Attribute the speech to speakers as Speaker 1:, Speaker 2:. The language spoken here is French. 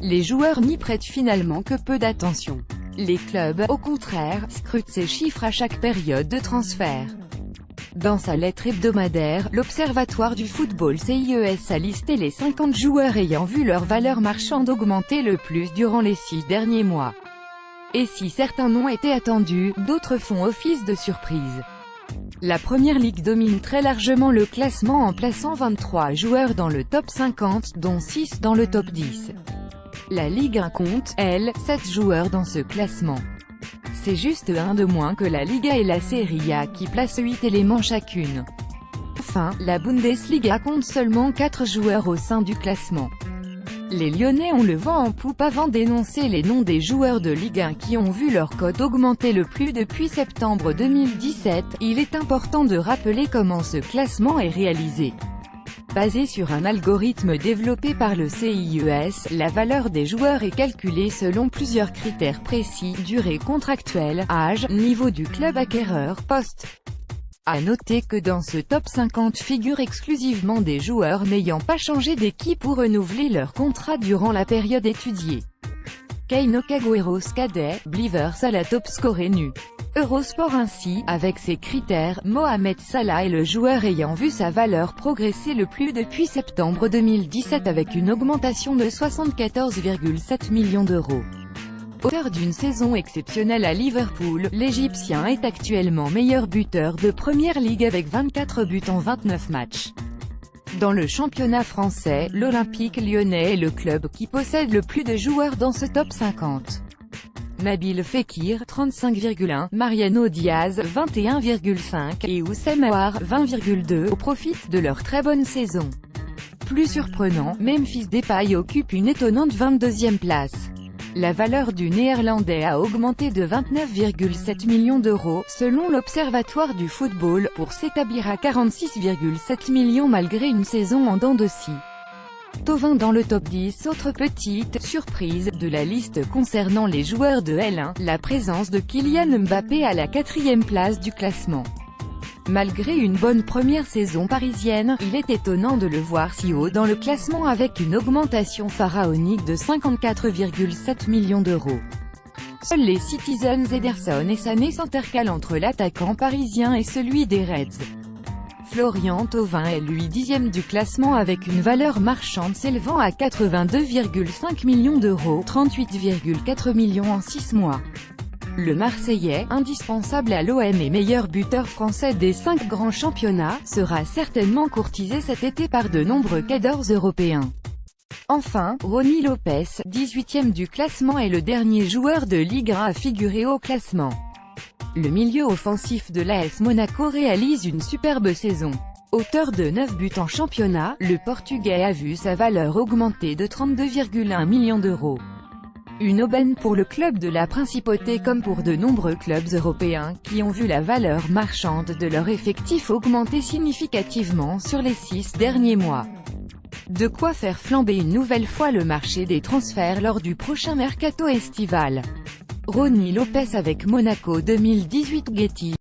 Speaker 1: les joueurs n'y prêtent finalement que peu d'attention. Les clubs, au contraire, scrutent ces chiffres à chaque période de transfert. Dans sa lettre hebdomadaire, l'Observatoire du football CIES a listé les 50 joueurs ayant vu leur valeur marchande augmenter le plus durant les 6 derniers mois. Et si certains noms étaient attendus, d'autres font office de surprise. La Première Ligue domine très largement le classement en plaçant 23 joueurs dans le top 50, dont 6 dans le top 10. La Ligue 1 compte, elle, 7 joueurs dans ce classement. C'est juste un de moins que la Liga et la Serie A qui placent 8 éléments chacune. Enfin, la Bundesliga compte seulement 4 joueurs au sein du classement. Les Lyonnais ont le vent en poupe avant d'énoncer les noms des joueurs de Ligue 1 qui ont vu leur cote augmenter le plus depuis septembre 2017. Il est important de rappeler comment ce classement est réalisé. Basé sur un algorithme développé par le CIES, la valeur des joueurs est calculée selon plusieurs critères précis: durée contractuelle, âge, niveau du club acquéreur, poste. À noter que dans ce top 50 figurent exclusivement des joueurs n'ayant pas changé d'équipe ou renouvelé leur contrat durant la période étudiée. Keino Kagüeros cadet, Blivers à la top scorée nue. Eurosport ainsi, avec ces critères, Mohamed Salah est le joueur ayant vu sa valeur progresser le plus depuis septembre 2017 avec une augmentation de 74,7 millions d'euros. Auteur d'une saison exceptionnelle à Liverpool, l'Égyptien est actuellement meilleur buteur de Première Ligue avec 24 buts en 29 matchs. Dans le championnat français, l'Olympique Lyonnais est le club qui possède le plus de joueurs dans ce top 50. Nabil Fekir, 35,1, Mariano Diaz, 21,5, et Oussem Aouar, 20,2, profitent de leur très bonne saison. Plus surprenant, Memphis Depay occupe une étonnante 22e place. La valeur du Néerlandais a augmenté de 29,7 millions d'euros, selon l'Observatoire du football, pour s'établir à 46,7 millions malgré une saison en dents de scie. Tovin dans le top 10. Autre petite surprise de la liste concernant les joueurs de L1, la présence de Kylian Mbappé à la 4e place du classement. Malgré une bonne première saison parisienne, il est étonnant de le voir si haut dans le classement avec une augmentation pharaonique de 54,7 millions d'euros. Seuls les Citizens Ederson et Sané s'intercalent entre l'attaquant parisien et celui des Reds. Florian Thauvin est lui 10e du classement avec une valeur marchande s'élevant à 82,5 millions d'euros, 38,4 millions en 6 mois. Le Marseillais, indispensable à l'OM et meilleur buteur français des 5 grands championnats, sera certainement courtisé cet été par de nombreux cadors européens. Enfin, Rony Lopez, 18e du classement est le dernier joueur de Ligue 1 à figurer au classement. Le milieu offensif de l'AS Monaco réalise une superbe saison. Auteur de 9 buts en championnat, le Portugais a vu sa valeur augmenter de 32,1 millions d'euros. Une aubaine pour le club de la Principauté comme pour de nombreux clubs européens, qui ont vu la valeur marchande de leur effectif augmenter significativement sur les 6 derniers mois. De quoi faire flamber une nouvelle fois le marché des transferts lors du prochain mercato estival. Rony Lopez avec Monaco 2018. Getty.